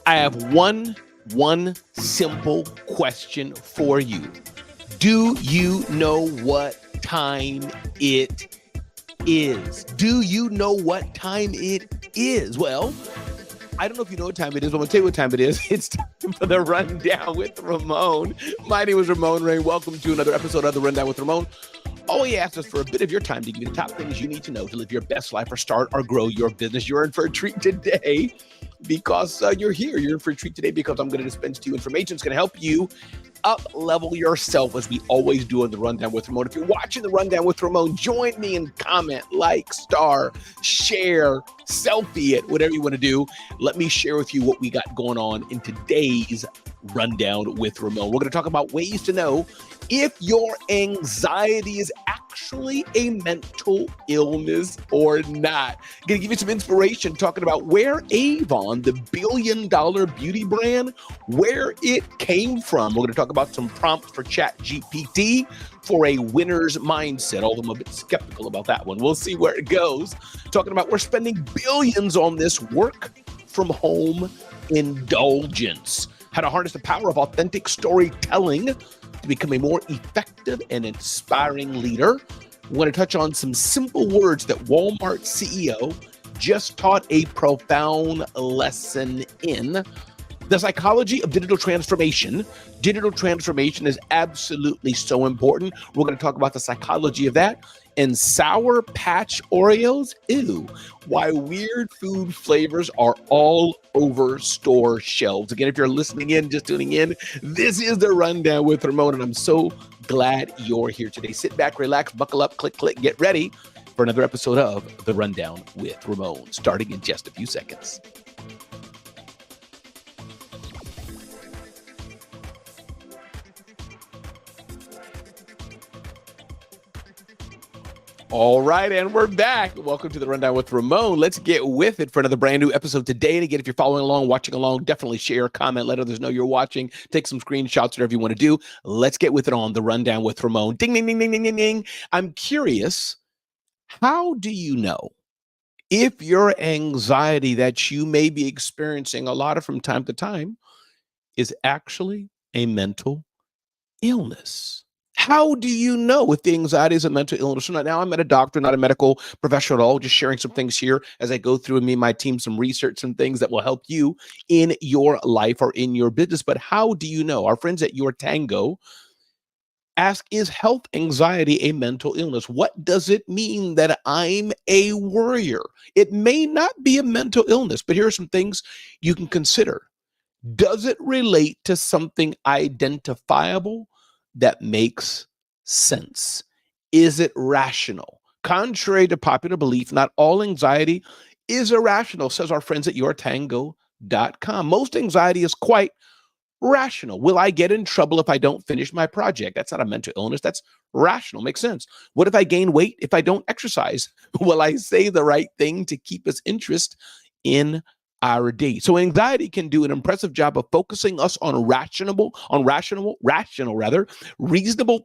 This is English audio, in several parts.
I have one simple question for you. Do you know what time it is? Do you know what time it is? Well, I don't know if you know what time it is, but I'm going to tell you what time it is. It's time for the Rundown with Ramon. My name is Ramon Ray. Welcome to another episode of the Rundown with Ramon. All he asks is for a bit of your time to give you the top things you need to know to live your best life or start or grow your business. You're in for a treat today because you're here. You're in for a treat today because I'm going to dispense to you information. It's going to help you up-level yourself as we always do on the Rundown with Ramon. If you're watching the Rundown with Ramon, join me and comment, like, star, share, selfie it, whatever you want to do. Let me share with you what we got going on in today's Rundown with Ramon. We're going to talk about ways to know if your anxiety is actually a mental illness or not. I'm going to give you some inspiration talking about where Avon, the billion-dollar beauty brand, where it came from. We're going to talk about some prompts for ChatGPT for a winner's mindset, although I'm a bit skeptical about that one. We'll see where it goes. Talking about we're spending billions on this work from home indulgence. How to harness the power of authentic storytelling to become a more effective and inspiring leader. We want to touch on some simple words that Walmart CEO just taught a profound lesson in. The psychology of digital transformation. Digital transformation is absolutely so important. We're going to talk about the psychology of that. And Sour Patch Oreos, ew, why weird food flavors are all over store shelves. Again, if you're listening in, just tuning in, this is the Rundown with Ramon, and I'm so glad you're here today. Sit back, relax, buckle up, click, get ready for another episode of the Rundown with Ramon, starting in just a few seconds. All right, and we're back. Welcome to the Rundown with Ramon. Let's get with it for another brand new episode today. And again, if you're following along, watching along, definitely share, comment, let others know you're watching. Take some screenshots, whatever you want to do. Let's get with it on the Rundown with Ramon. Ding, ding, ding, ding, ding, ding, ding. I'm curious, how do you know if your anxiety that you may be experiencing a lot of from time to time is actually a mental illness? How do you know if the anxiety is a mental illness or not? Now, I'm not a doctor, not a medical professional at all, just sharing some things here as I go through and me and my team, some research and things that will help you in your life or in your business. But how do you know? Our friends at Your Tango ask, is health anxiety a mental illness? What does it mean that I'm a worrier? It may not be a mental illness, but here are some things you can consider. Does it relate to something identifiable that makes sense? Is it rational? Contrary to popular belief, not all anxiety is irrational, says our friends at yourtango.com. Most anxiety is quite rational. Will I get in trouble if I don't finish my project? That's not a mental illness. That's rational. Makes sense. What if I gain weight if I don't exercise? Will I say the right thing to keep us interest in our day? So anxiety can do an impressive job of focusing us on reasonable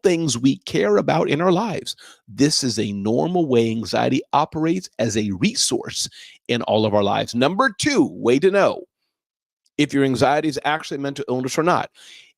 things we care about in our lives. This is a normal way anxiety operates as a resource in all of our lives. Number two, way to know if your anxiety is actually a mental illness or not.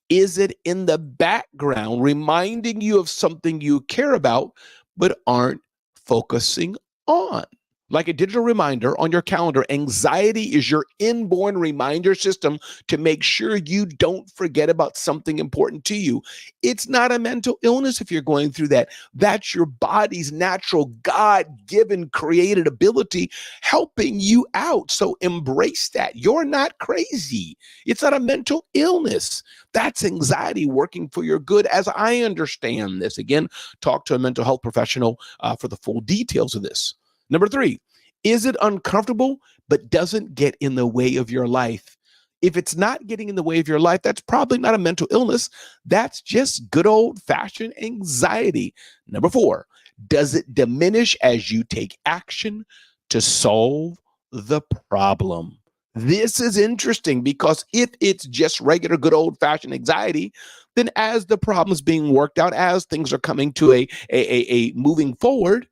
Is it in the background reminding you of something you care about but aren't focusing on? Like a digital reminder on your calendar, anxiety is your inborn reminder system to make sure you don't forget about something important to you. It's not a mental illness if you're going through that. That's your body's natural, God-given, created ability helping you out. So embrace that. You're not crazy. It's not a mental illness. That's anxiety working for your good, as I understand this. Again, talk to a mental health professional for the full details of this. Number three, is it uncomfortable but doesn't get in the way of your life? If it's not getting in the way of your life, that's probably not a mental illness. That's just good old-fashioned anxiety. Number four, does it diminish as you take action to solve the problem? This is interesting because if it's just regular good old-fashioned anxiety, then as the problem's being worked out, as things are coming to a moving forward,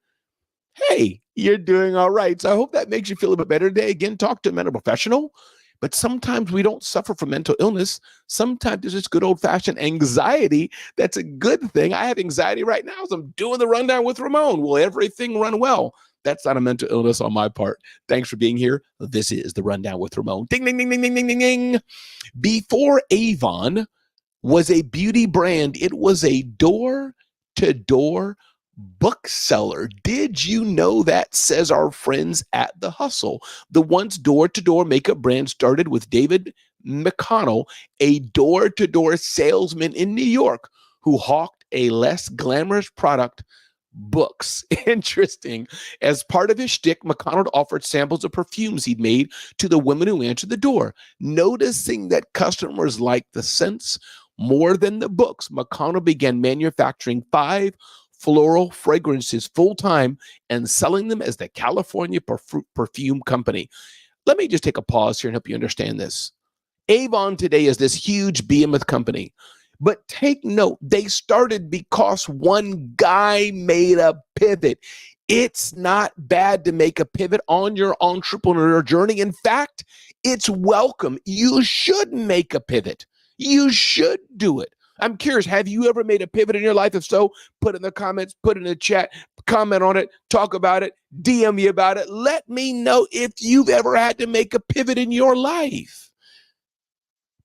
hey, you're doing all right. So I hope that makes you feel a bit better today. Again, talk to a mental professional But sometimes we don't suffer from mental illness. Sometimes it's just good old fashioned anxiety. That's a good thing. I have anxiety right now as I'm doing the rundown with Ramon. Will everything run well? That's not a mental illness on my part. Thanks for being here. This is the rundown with Ramon. Ding, ding, ding, ding, ding, ding, ding, ding. Before Avon was a beauty brand, it was a door-to-door bookseller. Did you know that? Says our friends at The Hustle. The once door-to-door makeup brand started with David McConnell, a door-to-door salesman in New York who hawked a less glamorous product, books. Interesting. As part of his shtick, McConnell offered samples of perfumes he'd made to the women who answered the door. Noticing that customers liked the scents more than the books, McConnell began manufacturing 5 floral fragrances full-time and selling them as the California Perfume Company. Let me just take a pause here and help you understand this. Avon today is this huge behemoth company. But take note, they started because one guy made a pivot. It's not bad to make a pivot on your entrepreneurial journey. In fact, it's welcome. You should make a pivot. You should do it. I'm curious, have you ever made a pivot in your life? If so, put it in the comments, put it in the chat, comment on it, talk about it, DM me about it. Let me know if you've ever had to make a pivot in your life.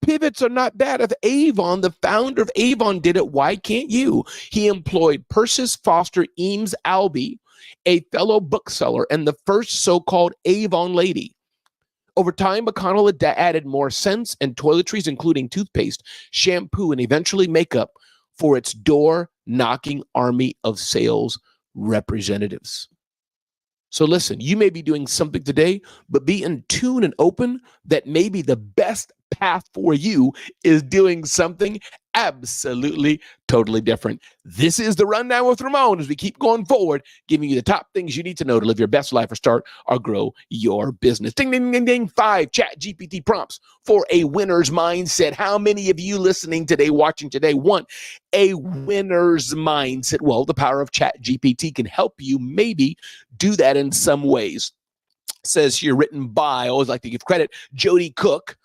Pivots are not bad. If Avon, the founder of Avon, did it, why can't you? He employed Persis Foster Eames Albee, a fellow bookseller and the first so-called Avon lady. Over time, McConnell added more scents and toiletries, including toothpaste, shampoo, and eventually makeup for its door-knocking army of sales representatives. So listen, you may be doing something today, but be in tune and open that maybe the best path for you is doing something absolutely, totally different. This is the Rundown with Ramon as we keep going forward, giving you the top things you need to know to live your best life or start or grow your business. Ding, ding, ding, ding. 5 ChatGPT prompts for a winner's mindset. How many of you listening today, watching today, want a winner's mindset? Well, the power of ChatGPT can help you maybe do that in some ways. It says here, written by, I always like to give credit, Jody Cook.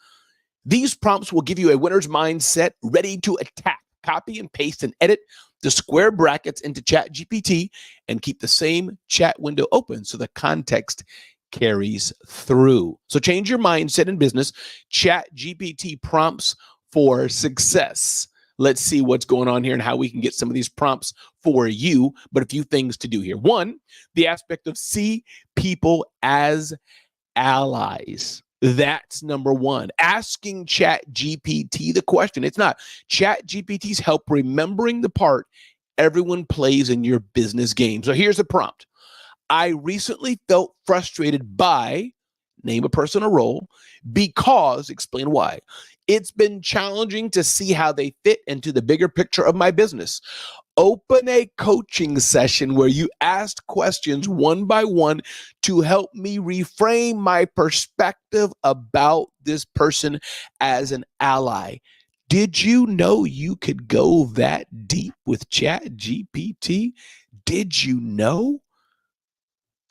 These prompts will give you a winner's mindset ready to attack. Copy and paste and edit the square brackets into ChatGPT and keep the same chat window open so the context carries through. So change your mindset in business. ChatGPT prompts for success. Let's see what's going on here and how we can get some of these prompts for you, but a few things to do here. 1, the aspect of see people as allies. That's number 1. Asking ChatGPT the question. It's not. ChatGPT's help remembering the part everyone plays in your business game. So here's the prompt. I recently felt frustrated by, name a person or role, because, explain why. It's been challenging to see how they fit into the bigger picture of my business. Open a coaching session where you ask questions one by one to help me reframe my perspective about this person as an ally. Did you know you could go that deep with ChatGPT? Did you know?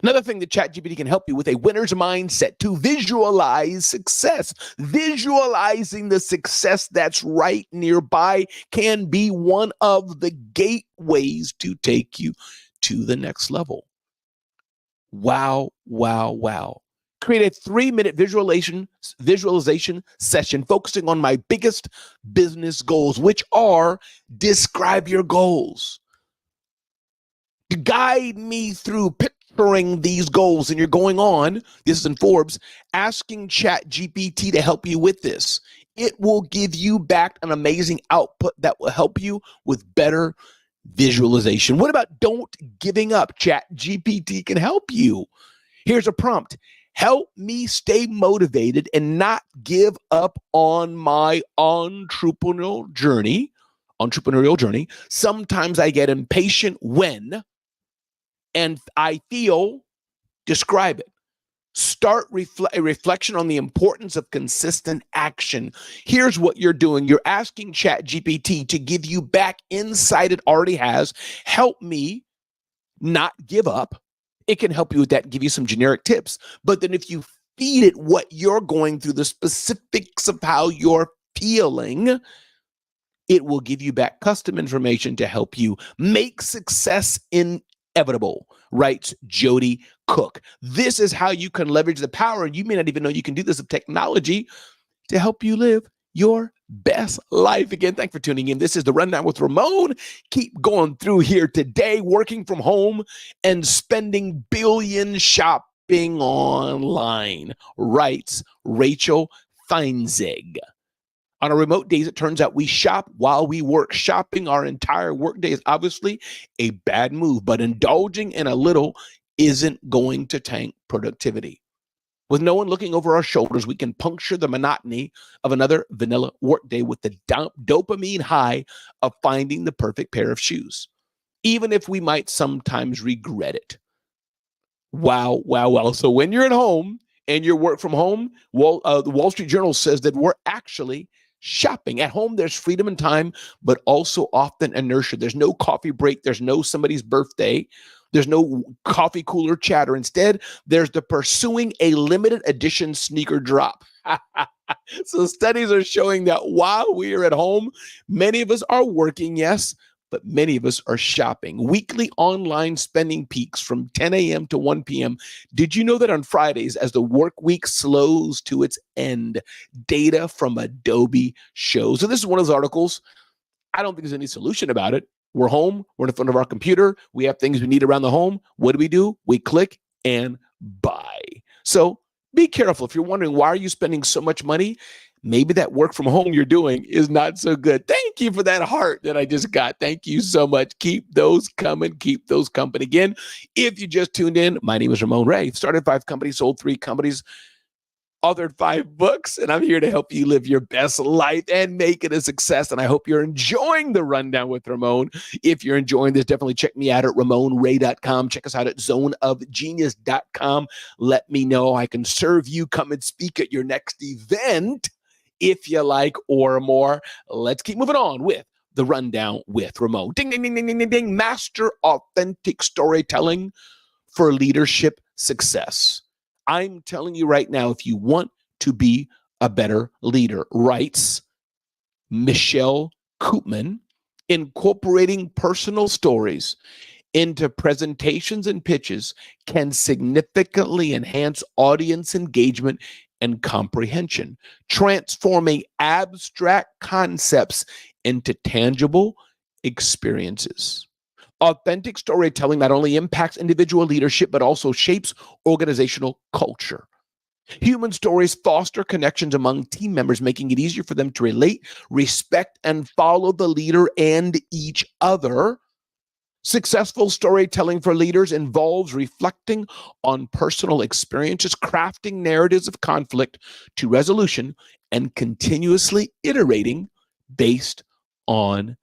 Another thing that ChatGPT can help you with, a winner's mindset, to visualize success. Visualizing the success that's right nearby can be one of the gateways to take you to the next level. Wow, wow, wow. Create a 3-minute visualization session focusing on my biggest business goals, which are describe your goals. Guide me through picturing these goals. And you're going on, this is in Forbes, asking ChatGPT to help you with this. It will give you back an amazing output that will help you with better visualization. What about don't giving up? ChatGPT can help you. Here's a prompt. Help me stay motivated and not give up on my entrepreneurial journey. Sometimes I get impatient when, and I feel, describe it. Start a reflection on the importance of consistent action. Here's what you're doing. You're asking ChatGPT to give you back insight it already has. Help me not give up. It can help you with that and give you some generic tips. But then if you feed it what you're going through, the specifics of how you're feeling, it will give you back custom information to help you make success inevitable, writes Jody Cook. This is how you can leverage the power, and you may not even know you can do this, of technology to help you live your best life. Again, thanks for tuning in. This is The Rundown with Ramon. Keep going through here today, working from home and spending billions shopping online, writes Rachel Feinzig. On our remote days, it turns out we shop while we work. Shopping our entire workday is obviously a bad move, but indulging in a little isn't going to tank productivity. With no one looking over our shoulders, we can puncture the monotony of another vanilla workday with the dopamine high of finding the perfect pair of shoes, even if we might sometimes regret it. Wow, wow, wow. So when you're at home and you work from home, the Wall Street Journal says that we're actually shopping. At home, there's freedom and time, but also often inertia. There's no coffee break. There's no somebody's birthday. There's no coffee cooler chatter. Instead, there's the pursuing a limited edition sneaker drop. So studies are showing that while we are at home, many of us are working, yes, but many of us are shopping. Weekly online spending peaks from 10 a.m. to 1 p.m. Did you know that on Fridays, as the work week slows to its end, data from Adobe shows? So this is one of those articles. I don't think there's any solution about it. We're home. We're in front of our computer. We have things we need around the home. What do? We click and buy. So be careful. If you're wondering, why are you spending so much money? Maybe that work from home you're doing is not so good. Thank you for that heart that I just got. Thank you so much. Keep those coming. Keep those coming. Again, if you just tuned in, my name is Ramon Ray. Started 5 companies, sold 3 companies, authored 5 books, and I'm here to help you live your best life and make it a success. And I hope you're enjoying the Rundown with Ramon. If you're enjoying this, definitely check me out at RamonRay.com. Check us out at zoneofgenius.com. Let me know. I can serve you. Come and speak at your next event if you like, or more. Let's keep moving on with the Rundown with Ramon. Ding, ding, ding, ding, ding, ding, ding. Master authentic storytelling for leadership success. I'm telling you right now, if you want to be a better leader, writes Michelle Koopman, incorporating personal stories into presentations and pitches can significantly enhance audience engagement and comprehension, transforming abstract concepts into tangible experiences. Authentic storytelling not only impacts individual leadership, but also shapes organizational culture. Human stories foster connections among team members, making it easier for them to relate, respect, and follow the leader and each other. Successful storytelling for leaders involves reflecting on personal experiences, crafting narratives of conflict to resolution, and continuously iterating based on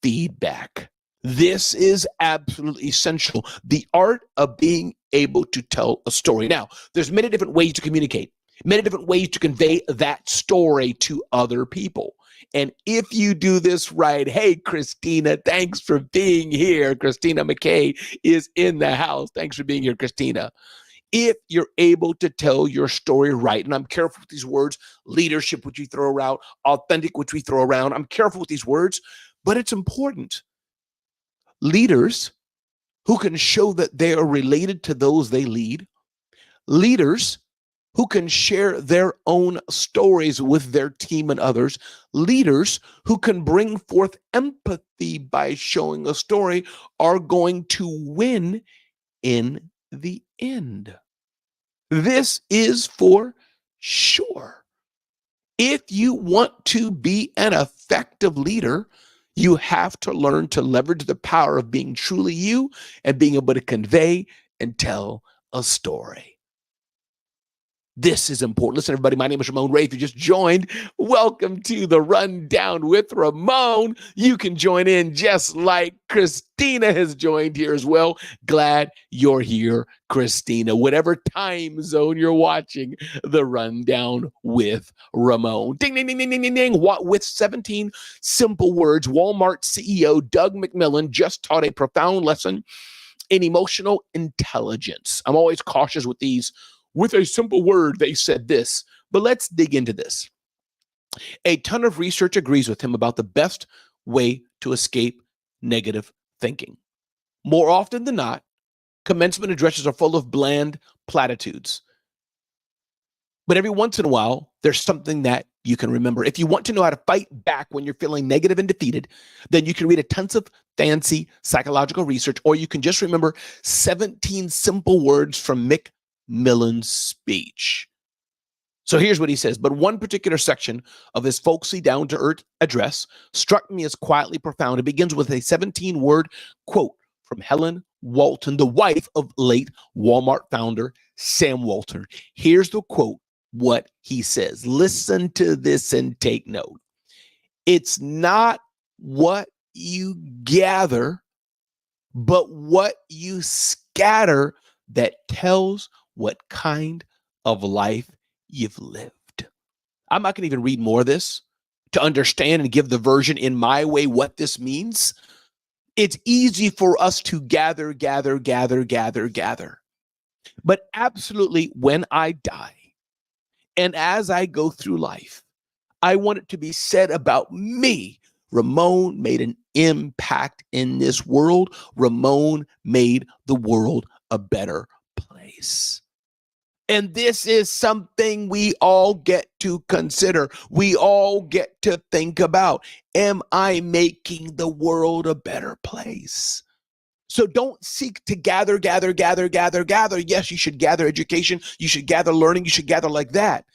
feedback. This is absolutely essential. The art of being able to tell a story. Now, there's many different ways to communicate, many different ways to convey that story to other people. And if you do this right, hey, Christina, thanks for being here. Christina McKay is in the house. Thanks for being here, Christina. If you're able to tell your story right, and I'm careful with these words, leadership, which we throw around, authentic, which we throw around, I'm careful with these words, but it's important. Leaders who can show that they are related to those they lead, leaders who can share their own stories with their team and others, leaders who can bring forth empathy by showing a story are going to win in the end. This is for sure. If you want to be an effective leader, you have to learn to leverage the power of being truly you and being able to convey and tell a story. This is important. Listen, everybody, my name is Ramon Ray. If you just joined, welcome to the Rundown with Ramon. You can join in just like Christina has joined here as well. Glad you're here, Christina. Whatever time zone you're watching the Rundown with Ramon. Ding, ding, ding, ding, ding, ding, ding. With 17 simple words, Walmart CEO Doug McMillon just taught a profound lesson in emotional intelligence. I'm always cautious with these with a simple word, they said this. But let's dig into this. A ton of research agrees with him about the best way to escape negative thinking. More often than not, commencement addresses are full of bland platitudes. But every once in a while, there's something that you can remember. If you want to know how to fight back when you're feeling negative and defeated, then you can read a tons of fancy psychological research, or you can just remember 17 simple words from Mick Millen's speech. So here's what he says. But one particular section of his folksy down-to-earth address struck me as quietly profound. It begins with a 17-word quote from Helen Walton, the wife of late Walmart founder Sam Walton. Here's the quote, what he says. Listen to this and take note. It's not what you gather, but what you scatter that tells what kind of life you've lived. I'm not going to even read more of this to understand and give the version in my way what this means. It's easy for us to gather. But absolutely, when I die and as I go through life, I want it to be said about me. Ramon made an impact in this world. Ramon made the world a better place. And this is something we all get to consider. We all get to think about. Am I making the world a better place? So don't seek to gather. Yes, you should gather education. You should gather learning. You should gather like that.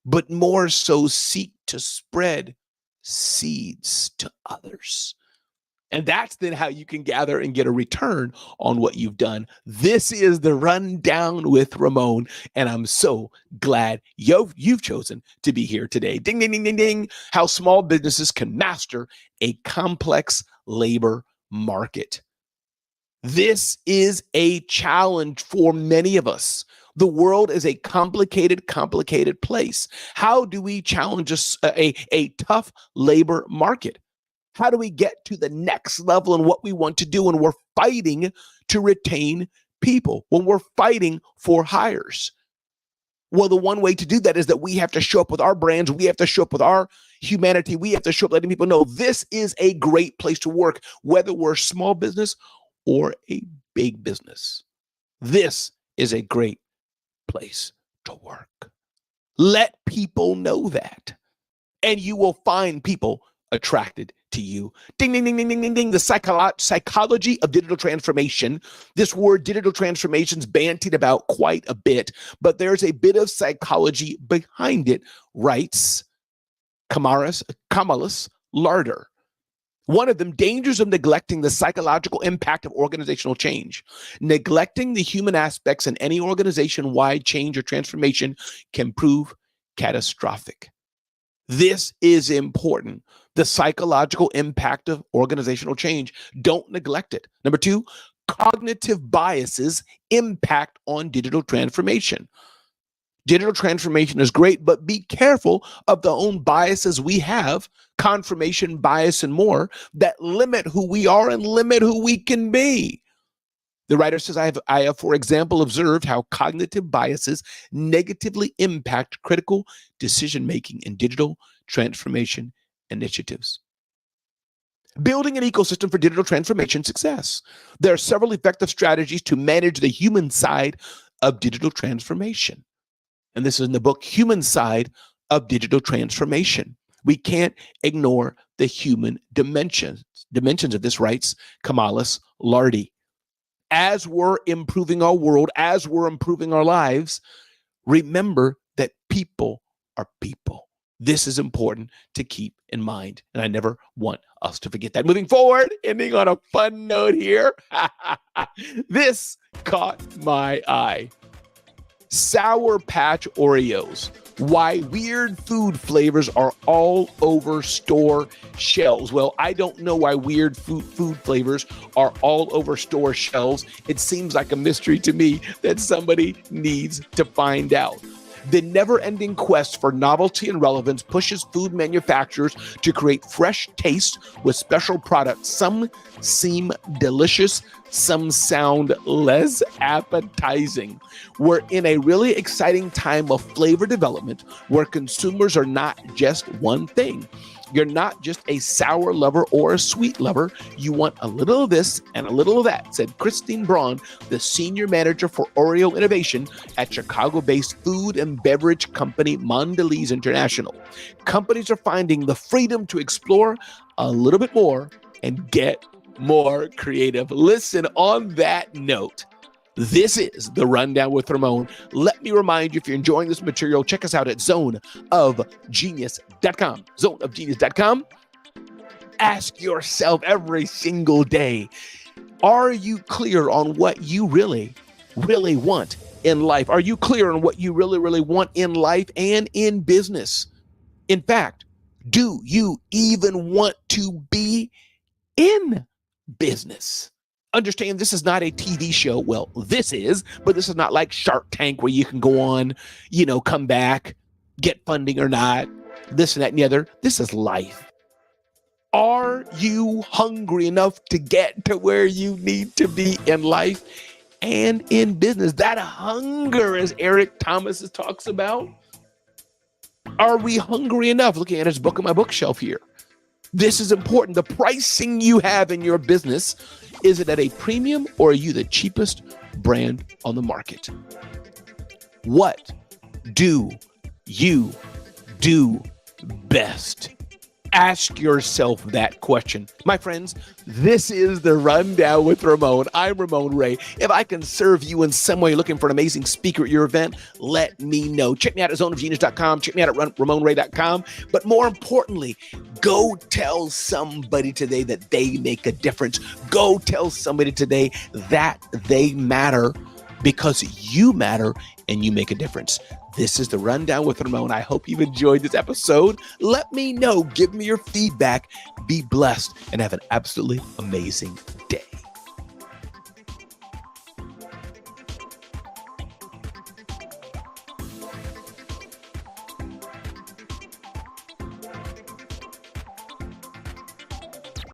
But more so seek to spread seeds to others. And that's then how you can gather and get a return on what you've done. This is the Rundown with Ramon, and I'm so glad you've chosen to be here today. Ding, ding, ding, ding, ding. How small businesses can master a complex labor market. This is a challenge for many of us. The world is a complicated place. How do we challenge a tough labor market? How do we get to the next level in what we want to do when we're fighting to retain people, when we're fighting for hires? Well, the one way to do that is that we have to show up with our brands. We have to show up with our humanity. We have to show up letting people know this is a great place to work, whether we're a small business or a big business. This is a great place to work. Let people know that, and you will find people attracted to you. Ding, ding, ding, ding, ding, ding, ding. The psychology of digital transformation. This word digital transformation is bantied about quite a bit, but there's a bit of psychology behind it, writes Kamalis Larder. One of them, dangers of neglecting the psychological impact of organizational change. Neglecting the human aspects in any organization-wide change or transformation can prove catastrophic. This is important. The psychological impact of organizational change. Don't neglect it. Number 2, cognitive biases impact on digital transformation. Digital transformation is great, but be careful of the own biases we have, confirmation bias and more, that limit who we are and limit who we can be. The writer says, I have, for example, observed how cognitive biases negatively impact critical decision-making in digital transformation initiatives. Building an ecosystem for digital transformation success. There are several effective strategies to manage the human side of digital transformation. And this is in the book, Human Side of Digital Transformation. We can't ignore the human dimensions of this, writes Kamalis Lardy. As we're improving our world, as we're improving our lives, remember that people are people. This is important to keep in mind, and I never want us to forget that. Moving forward, ending on a fun note here. This caught my eye. Sour Patch Oreos. Why weird food flavors are all over store shelves. Well, I don't know why weird food flavors are all over store shelves. It seems like a mystery to me that somebody needs to find out. The never-ending quest for novelty and relevance pushes food manufacturers to create fresh tastes with special products. Some seem delicious, some sound less appetizing. We're in a really exciting time of flavor development where consumers are not just one thing. You're not just a sour lover or a sweet lover. You want a little of this and a little of that, said Christine Braun, the senior manager for Oreo innovation at Chicago-based food and beverage company Mondelez International. Companies are finding the freedom to explore a little bit more and get more creative. Listen, on that note, this is The Rundown with Ramon. Let me remind you, if you're enjoying this material, check us out at zoneofgenius.com. Zoneofgenius.com. Ask yourself every single day, are you clear on what you really, really want in life? Are you clear on what you really, really want in life and in business? In fact, do you even want to be in business? Understand, this is not a TV show. Well, this is, but this is not like Shark Tank where you can go on, come back, get funding or not, this and that and the other. This is life. Are you hungry enough to get to where you need to be in life and in business? That hunger, as Eric Thomas talks about. Are we hungry enough? Looking at his book on my bookshelf here. This is important. The pricing you have in your business, is it at a premium or are you the cheapest brand on the market? What do you do best? Ask yourself that question. My friends, this is The Rundown with Ramon. I'm Ramon Ray. If I can serve you in some way, looking for an amazing speaker at your event, let me know. Check me out at zoneofgenius.com. Check me out at ramonray.com. But more importantly, go tell somebody today that they make a difference. Go tell somebody today that they matter, because you matter and you make a difference. This is The Rundown with Ramon. I hope you've enjoyed this episode. Let me know. Give me your feedback. Be blessed and have an absolutely amazing